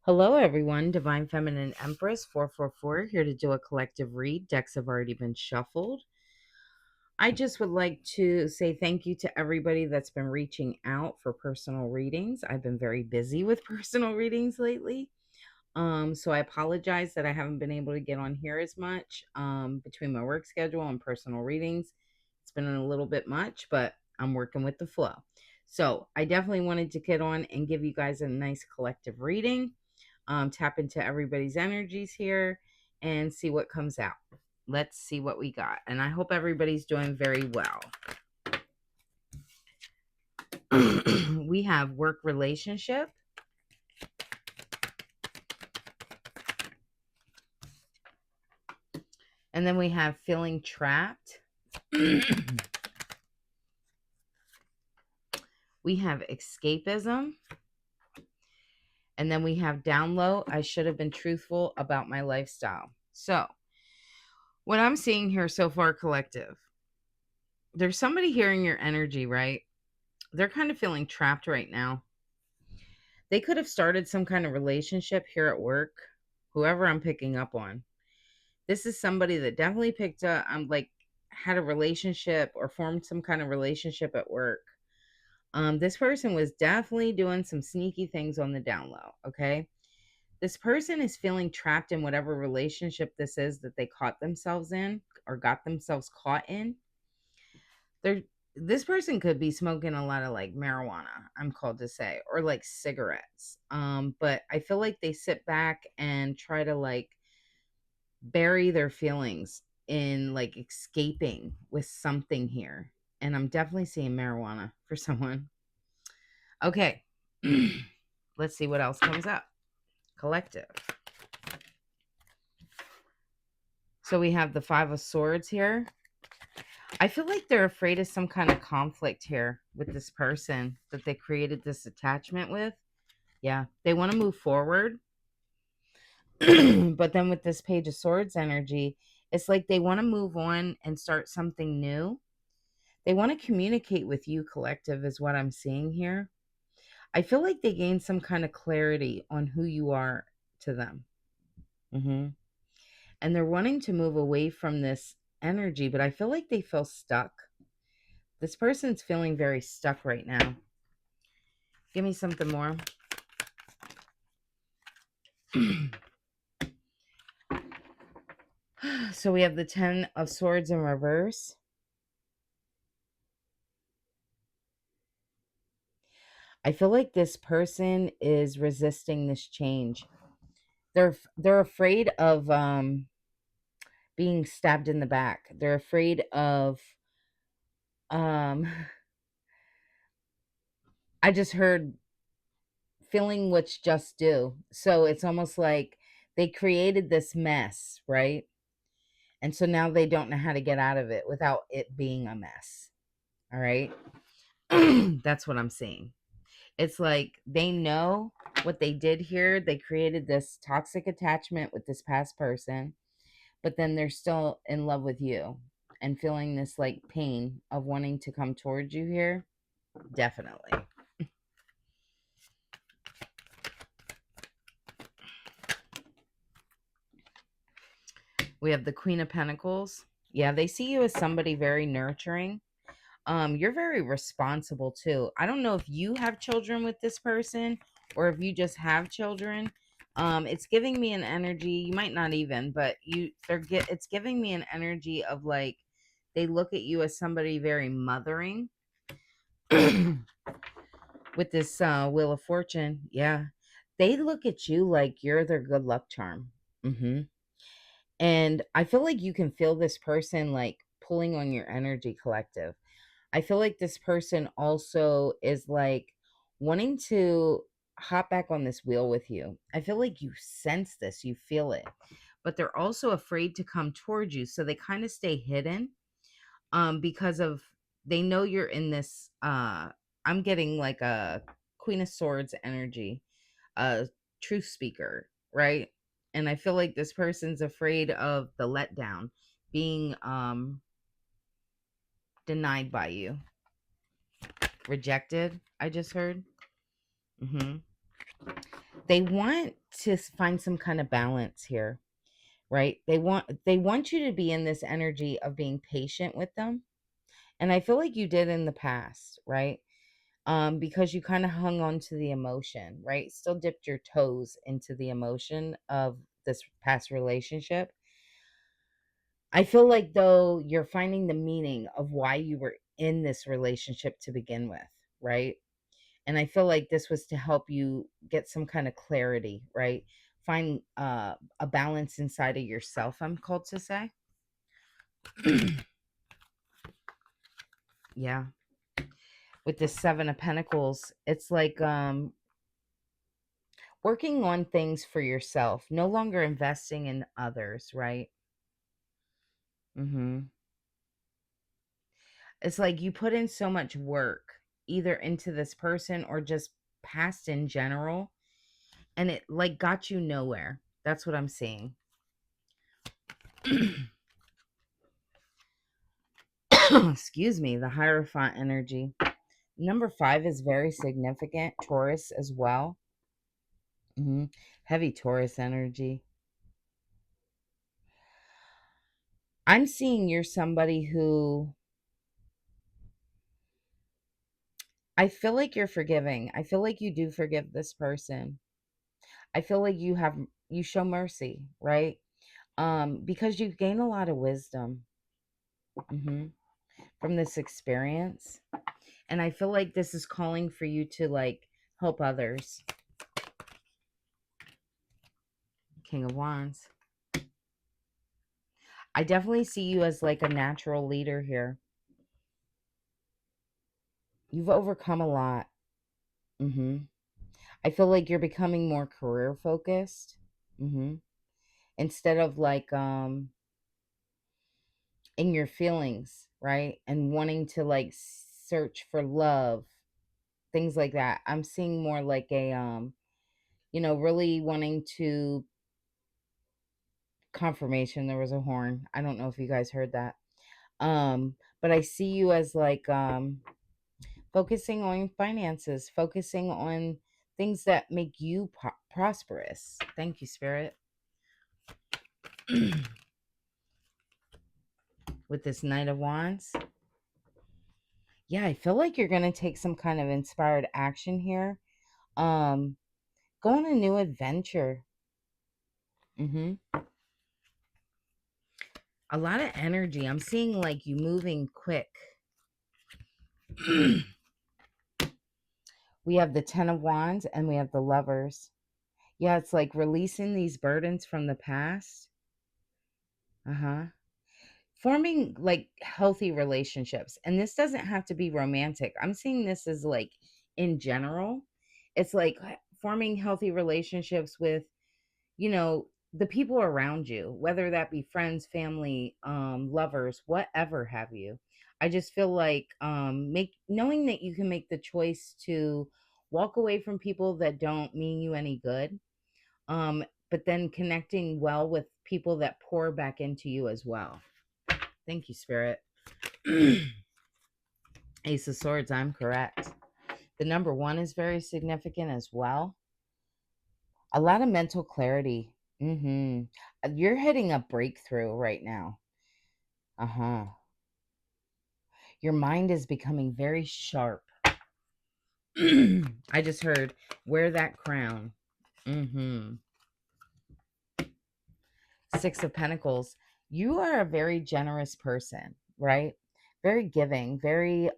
Hello, everyone. Divine Feminine Empress 444 here to do a collective read. Decks have already been shuffled. I just would like to say thank you to everybody that's been reaching out for personal readings. I've been very busy with personal readings lately. So I apologize that I haven't been able to get on here as much between my work schedule and personal readings. It's been a little bit much, but I'm working with the flow. So I definitely wanted to get on and give you guys a nice collective reading, tap into everybody's energies here and see what comes out. Let's see what we got. And I hope everybody's doing very well. We have work relationship. And then we have feeling trapped. We have escapism. And then we have down low. I should have been truthful about my lifestyle. So, what I'm seeing here so far, collective, there's somebody here in your energy, right? They're kind of feeling trapped right now. They could have started some kind of relationship here at work, whoever I'm picking up on. This is somebody that definitely picked up, like, had a relationship or formed some kind of relationship at work. This person was definitely doing some sneaky things on the down low, okay? This person is feeling trapped in whatever relationship this is that they caught themselves in or got themselves caught in. They're This person could be smoking a lot of like marijuana, I'm called to say, or like cigarettes. But I feel like they sit back and try to like bury their feelings in like escaping with something here. And I'm definitely seeing marijuana for someone. Okay. Let's see what else comes up. Collective. So we have the Five of Swords here. I feel like they're afraid of some kind of conflict here with this person that they created this attachment with. Yeah, they want to move forward. But then with this Page of Swords energy, it's like they want to move on and start something new. They want to communicate with you, collective, is what I'm seeing here. I feel like they gain some kind of clarity on who you are to them. And they're wanting to move away from this energy, but I feel like they feel stuck. This person's feeling very stuck right now. Give me something more. So we have the 10 of Swords in reverse. I feel like this person is resisting this change. They're afraid of being stabbed in the back. They're afraid of um I just heard feeling what's just due. So it's almost like they created this mess, right? And so now they don't know how to get out of it without it being a mess. All right. That's what I'm seeing. It's like they know what they did here. They created this toxic attachment with this past person, but then they're still in love with you and feeling this like pain of wanting to come towards you here. Definitely. We have the Queen of Pentacles. Yeah, they see you as somebody very nurturing. You're very responsible too. I don't know if you have children with this person or if you just have children. It's giving me an energy, you might not even, but it's giving me an energy of like they look at you as somebody very mothering. With this Wheel of Fortune. Yeah. They look at you like you're their good luck charm. And I feel like you can feel this person like pulling on your energy, collective. I feel like this person also is like wanting to hop back on this wheel with you. I feel like you sense this, you feel it, but they're also afraid to come towards you. So they kind of stay hidden because of they know you're in this I'm getting like a Queen of Swords energy, a truth speaker, right? And I feel like this person's afraid of the letdown, being denied by you, rejected, I just heard. They want to find some kind of balance here, right? They want you to be in this energy of being patient with them. And I feel like you did in the past, right? Because you kind of hung on to the emotion, right? Still dipped your toes into the emotion of this past relationship. I feel like though you're finding the meaning of why you were in this relationship to begin with, right? And I feel like this was to help you get some kind of clarity, right? Find a balance inside of yourself, I'm called to say. Yeah. With this 7 of Pentacles, it's like working on things for yourself, no longer investing in others, right? Mhm. It's like you put in so much work either into this person or just past in general, and it like got you nowhere. That's what I'm seeing. Excuse me, the Hierophant energy. Number 5 is very significant. Taurus as well. Heavy Taurus energy. I'm seeing you're somebody who I feel like you're forgiving. I feel like you do forgive this person. I feel like you show mercy, right? Because you've gained a lot of wisdom hmm from this experience. And I feel like this is calling for you to like help others. King of Wands. I definitely see you as like a natural leader here. You've overcome a lot. hmm I feel like you're becoming more career focused. hmm Instead of like in your feelings, right? And wanting to like search for love, things like that. I'm seeing more like a really wanting to confirmation there was a horn. I don't know if you guys heard that. But I see you as like focusing on finances, focusing on things that make you prosperous. Thank you, Spirit. With this Knight of Wands. Yeah, I feel like you're going to take some kind of inspired action here. Um, Go on a new adventure. hmm A lot of energy. I'm seeing like you moving quick. We have the 10 of Wands and we have the Lovers. Yeah, it's like releasing these burdens from the past. Uh-huh. Forming like healthy relationships. And this doesn't have to be romantic. I'm seeing this as like in general. It's like forming healthy relationships with, the people around you, whether that be friends, family, lovers, whatever have you. I just feel like make knowing that you can make the choice to walk away from people that don't mean you any good, but then connecting well with people that pour back into you as well. Thank you, Spirit. Ace of Swords, I'm correct. The number 1 is very significant as well. A lot of mental clarity. You're hitting a breakthrough right now. Uh-huh. Your mind is becoming very sharp. I just heard, wear that crown. 6 of Pentacles. You are a very generous person, right? Very giving, very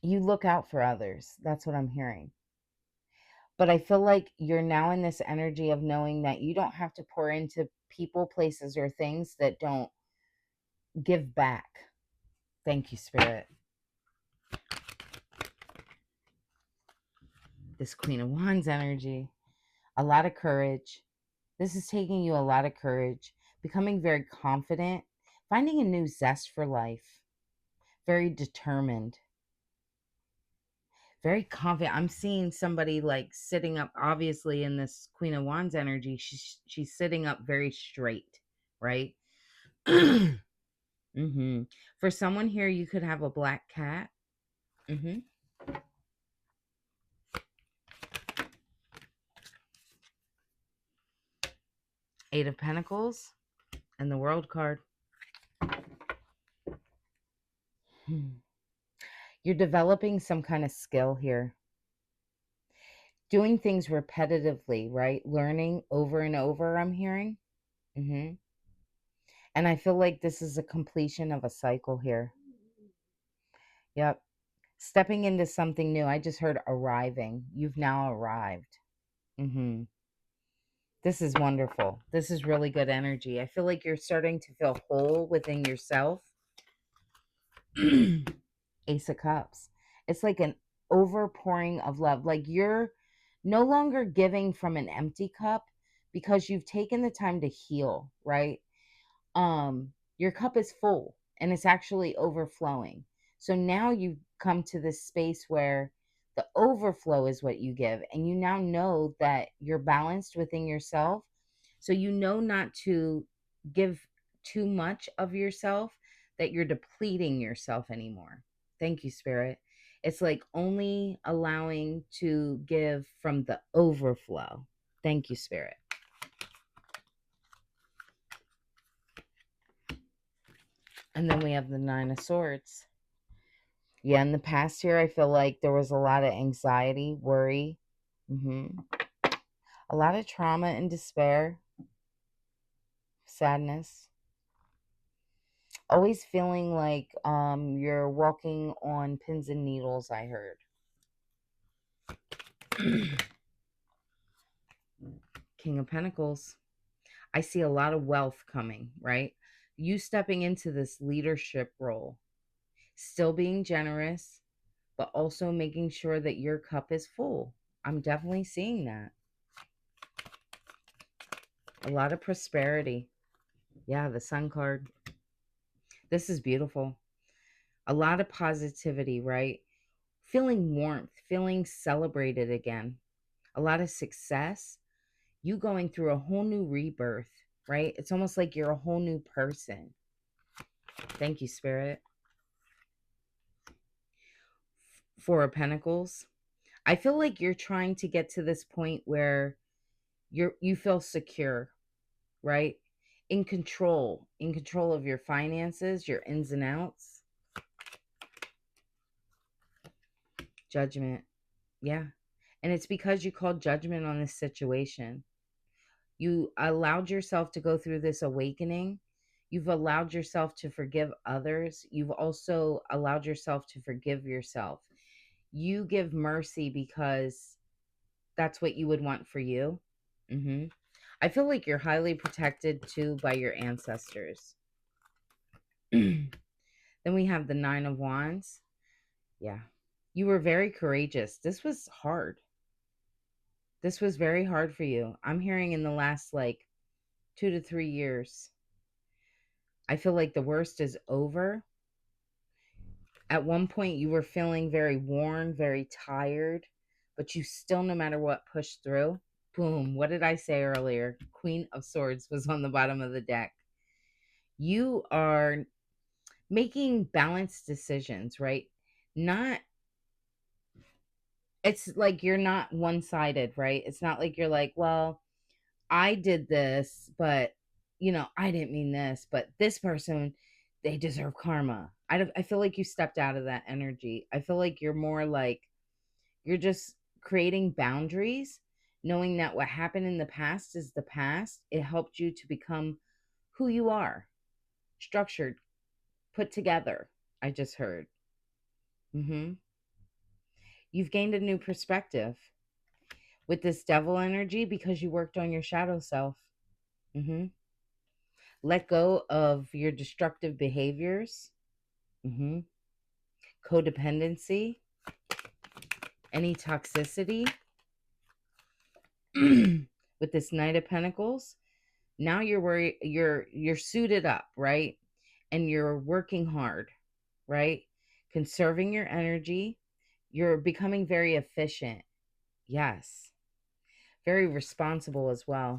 you look out for others. That's what I'm hearing. But I feel like you're now in this energy of knowing that you don't have to pour into people, places, or things that don't give back. Thank you, Spirit. This Queen of Wands energy. A lot of courage. This is taking you a lot of courage. Becoming very confident. Finding a new zest for life. Very determined. Very confident. I'm seeing somebody like sitting up, obviously, in this Queen of Wands energy. She's sitting up very straight, right? For someone here, you could have a black cat. Mm-hmm. Eight of Pentacles and the World card. You're developing some kind of skill here. Doing things repetitively, right? Learning over and over, I'm hearing. Mm-hmm. And I feel like this is a completion of a cycle here. Yep. Stepping into something new. I just heard arriving. You've now arrived. Mm-hmm. This is wonderful. This is really good energy. I feel like you're starting to feel whole within yourself. Ace of Cups. It's like an overpouring of love. Like you're no longer giving from an empty cup because you've taken the time to heal, right? Your cup is full and it's actually overflowing. So now you've come to this space where the overflow is what you give, and you now know that you're balanced within yourself. So you know not to give too much of yourself, that you're depleting yourself anymore. Thank you, Spirit. It's like only allowing to give from the overflow. Thank you, Spirit. And then we have the Nine of Swords. Yeah, in the past year, I feel like there was a lot of anxiety, worry, a lot of trauma and despair, sadness. Always feeling like you're walking on pins and needles, I heard. King of Pentacles. I see a lot of wealth coming, right? You stepping into this leadership role, still being generous, but also making sure that your cup is full. I'm definitely seeing that. A lot of prosperity. Yeah, the Sun card. This is beautiful. A lot of positivity, right? Feeling warmth, feeling celebrated again. A lot of success. You going through a whole new rebirth, right? It's almost like you're a whole new person. Thank you, Spirit. Four of Pentacles. I feel like you're trying to get to this point where you feel secure, right? In control of your finances, your ins and outs. Judgment. Yeah. And it's because you called judgment on this situation. You allowed yourself to go through this awakening. You've allowed yourself to forgive others. You've also allowed yourself to forgive yourself. You give mercy because that's what you would want for you. I feel like you're highly protected too by your ancestors. Then we have the Nine of Wands. Yeah. You were very courageous. This was hard. This was very hard for you. I'm hearing in the last like 2 to 3 years. I feel like the worst is over. At one point, you were feeling very worn, very tired, but you still, no matter what, pushed through. Boom. What did I say earlier? Queen of Swords was on the bottom of the deck. You are making balanced decisions, right? Not, it's like you're not one sided, right? It's not like you're like, well, I did this, but I didn't mean this, but this person, they deserve karma. I feel like you stepped out of that energy. I feel like you're more like you're just creating boundaries, knowing that what happened in the past is the past. It helped you to become who you are, structured, put together. I just heard. Mm-hmm. You've gained a new perspective with this devil energy because you worked on your shadow self. Mm-hmm. Let go of your destructive behaviors, codependency, any toxicity. With this Knight of Pentacles, now you're suited up, right? And you're working hard, right? Conserving your energy. You're becoming very efficient. Yes. Very responsible as well.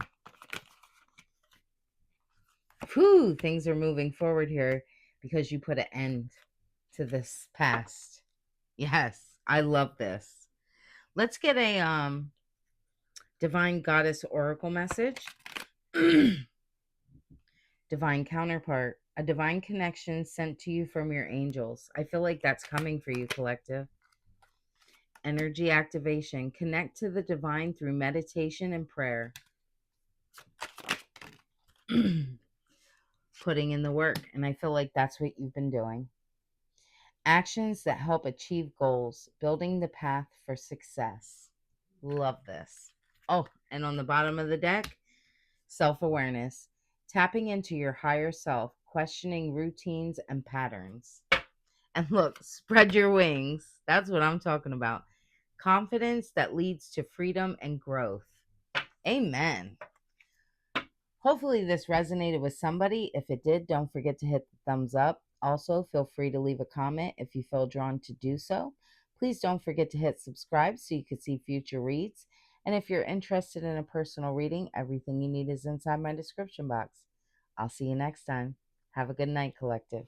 Whew, things are moving forward here because you put an end to this past. Yes, I love this. Let's get a divine goddess oracle message. Divine counterpart, a divine connection sent to you from your angels. I feel like that's coming for you, collective. Energy activation, connect to the divine through meditation and prayer. Putting in the work, and I feel like that's what you've been doing. Actions that help achieve goals, building the path for success. Love this. Oh, and on the bottom of the deck, self-awareness, tapping into your higher self, questioning routines and patterns. And look, spread your wings. That's what I'm talking about. Confidence that leads to freedom and growth. Amen. Hopefully this resonated with somebody. If it did, don't forget to hit the thumbs up. Also, feel free to leave a comment if you feel drawn to do so. Please don't forget to hit subscribe so you can see future reads. And if you're interested in a personal reading, everything you need is inside my description box. I'll see you next time. Have a good night, collective.